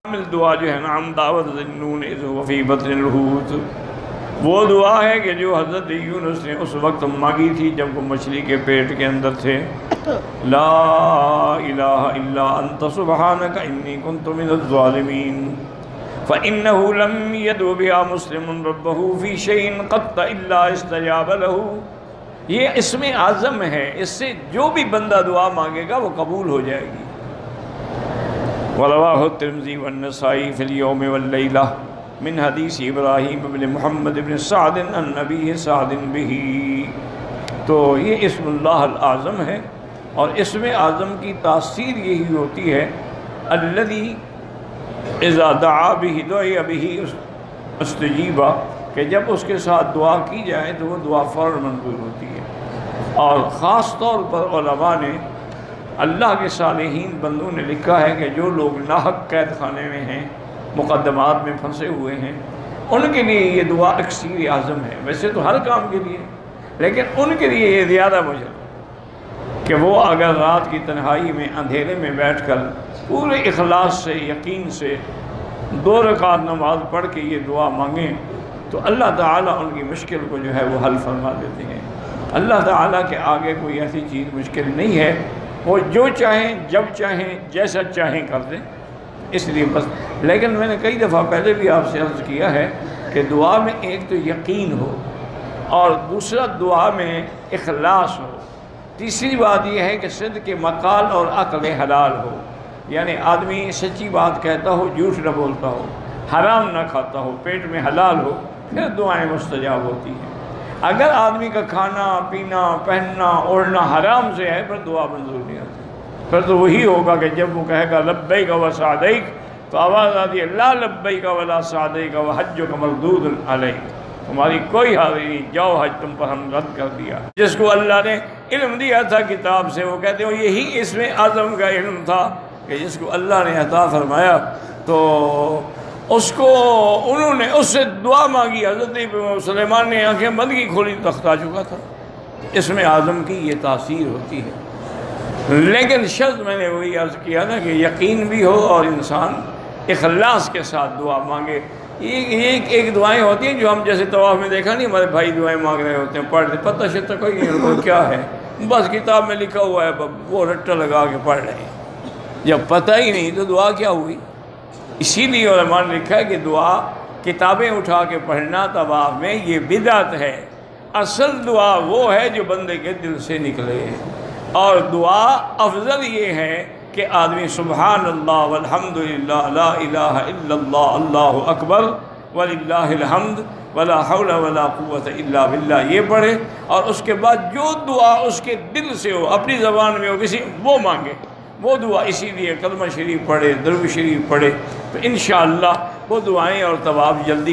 کامل دعا جو ہے نا، ہم دعوت ذنون اذ هو فی بطن الحوت، وہ دعا ہے کہ جو حضرت یونس نے اس وقت مانگی تھی جب وہ مچھلی کے پیٹ کے اندر تھے۔ لا الہ الا انت سبحانک انی کنت من الظالمین، فإنه لم يدع بها مسلم ربه في شيء قط الا استجاب له۔ یہ اسم اعظم ہے، اس سے جو بھی بندہ دعا مانگے گا وہ قبول ہو جائے گی۔ ورواه الترمذی والنسائی فی اليوم واللیلہ من حدیث ابراہیم بن محمد بن سعد عن نبی سعد به۔ تو یہ اسم اللہ العظم ہے، اور اسم اعظم کی تاثیر یہی ہوتی ہے الذی اذا دعا به دعی به استجیب، کہ جب اس کے ساتھ دعا کی جائے تو وہ دعا فوراً منظور ہوتی ہے۔ اور خاص طور پر علماء نے، اللہ کے صالحین بندوں نے لکھا ہے کہ جو لوگ ناحق قید خانے میں ہیں، مقدمات میں پھنسے ہوئے ہیں، ان کے لیے یہ دعا اکثیر اعظم ہے۔ ویسے تو ہر کام کے لیے، لیکن ان کے لیے یہ زیادہ مجھے کہ وہ اگر رات کی تنہائی میں اندھیرے میں بیٹھ کر پورے اخلاص سے، یقین سے 2 رکعت نماز پڑھ کے یہ دعا مانگیں تو اللہ تعالیٰ ان کی مشکل کو جو ہے وہ حل فرما دیتے ہیں۔ اللہ تعالیٰ کے آگے کوئی ایسی چیز مشکل نہیں ہے، وہ جو چاہیں جب چاہیں جیسا چاہیں کر دیں، اس لیے بس۔ لیکن میں نے کئی دفعہ پہلے بھی آپ سے عرض کیا ہے کہ دعا میں ایک تو یقین ہو، اور دوسرا دعا میں اخلاص ہو، تیسری بات یہ ہے کہ صدق مقال اور عقل حلال ہو، یعنی آدمی سچی بات کہتا ہو، جھوٹ نہ بولتا ہو، حرام نہ کھاتا ہو، پیٹ میں حلال ہو، پھر دعائیں مستجاب ہوتی ہیں۔ اگر آدمی کا کھانا پینا پہننا اوڑھنا حرام سے ہے، پھر دعا منظور نہیں آتی۔ پھر تو وہی ہوگا کہ جب وہ کہے گا لبیک و سعدیک تو آواز آتی ہے لا لبیک ولا سعدیک وحجک مردود علیک، تمہاری کوئی حاضری نہیں، جاؤ حج تم پر ہم رد کر دیا۔ جس کو اللہ نے علم دیا تھا کتاب سے، وہ کہتے ہیں یہی اس میں اعظم کا علم تھا کہ جس کو اللہ نے عطا فرمایا تو اس کو انہوں نے اس سے دعا مانگی۔ حضرت سلیمان نے آنکھیں بند کی، کھولی تخت آ چکا تھا۔ اس میں اعظم کی یہ تاثیر ہوتی ہے، لیکن شرط میں نے وہی عرض کیا نا کہ یقین بھی ہو اور انسان اخلاص کے ساتھ دعا مانگے۔ ایک دعائیں ہوتی ہیں جو ہم جیسے طواف میں دیکھا نہیں، ہمارے بھائی دعائیں مانگ رہے ہوتے ہیں، پڑھ رہے، پتہ شتہ کوئی نہیں ان کو کیا ہے، بس کتاب میں لکھا ہوا ہے، وہ رٹا لگا کے پڑھ رہے ہیں۔ جب پتہ ہی نہیں تو دعا کیا ہوئی؟ اسی لیے علماء نے لکھا ہے کہ دعا کتابیں اٹھا کے پڑھنا طواف میں یہ بدعت ہے۔ اصل دعا وہ ہے جو بندے کے دل سے نکلے، اور دعا افضل یہ ہے کہ آدمی سبحان اللہ والحمدللہ لا الہ الا اللہ اللہ اکبر وللہ الحمد ولا حول ولا قوت الا باللہ یہ پڑھے، اور اس کے بعد جو دعا اس کے دل سے ہو، اپنی زبان میں ہو، کسی وہ مانگے وہ دعا۔ اسی لیے کلمہ شریف پڑھے، درود شریف پڑھے، تو انشاءاللہ وہ دعائیں اور طواف جلدی